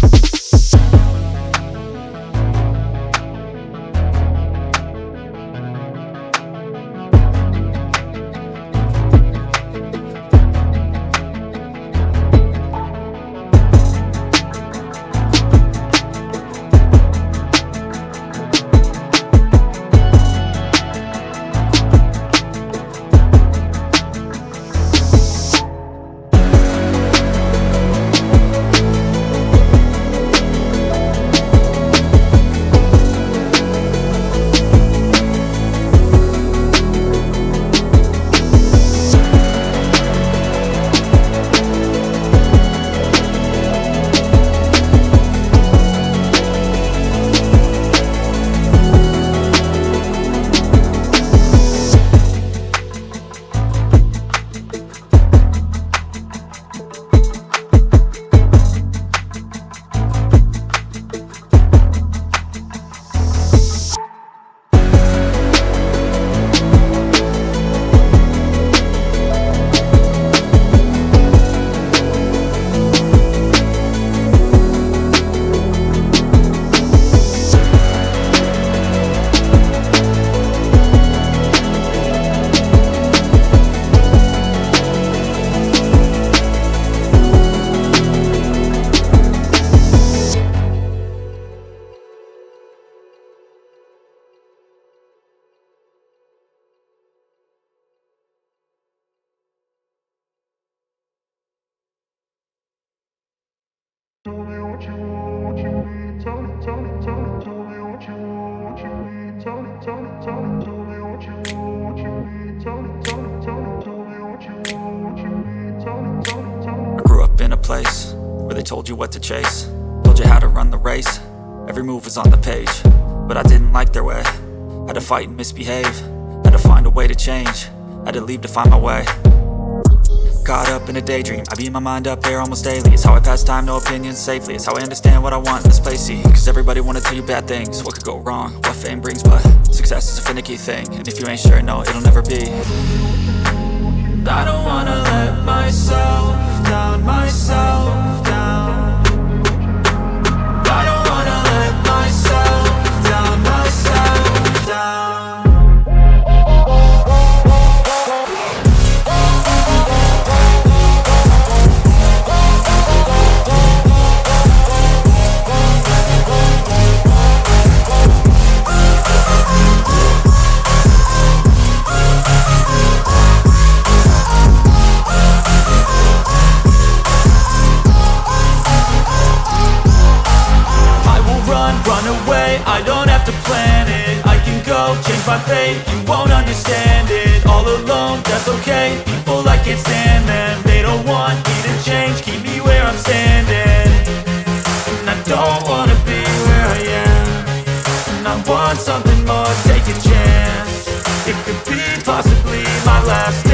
I grew up in a place where they told you what to chase, told you how to run the race. Every move was on the page, but I didn't like their way. Had to fight and misbehave, had to find a way to change, had to leave to find my way. Caught up in a daydream, I beat my mind up there almost daily. It's how I pass time, no opinions safely. It's how I understand what I want in this place, see. Cause everybody wanna tell you bad things, what could go wrong, what fame brings. But success is a finicky thing, and if you ain't sure, no, it'll never be. I don't wanna let myself down, myself down. I don't wanna let myself down, myself down. Run away, I don't have to plan it. I can go, change my fate, you won't understand it. All alone, that's okay, people I can't stand them. They don't want me to change, keep me where I'm standing. And I don't wanna be where I am, and I want something more, take a chance. It could be possibly my last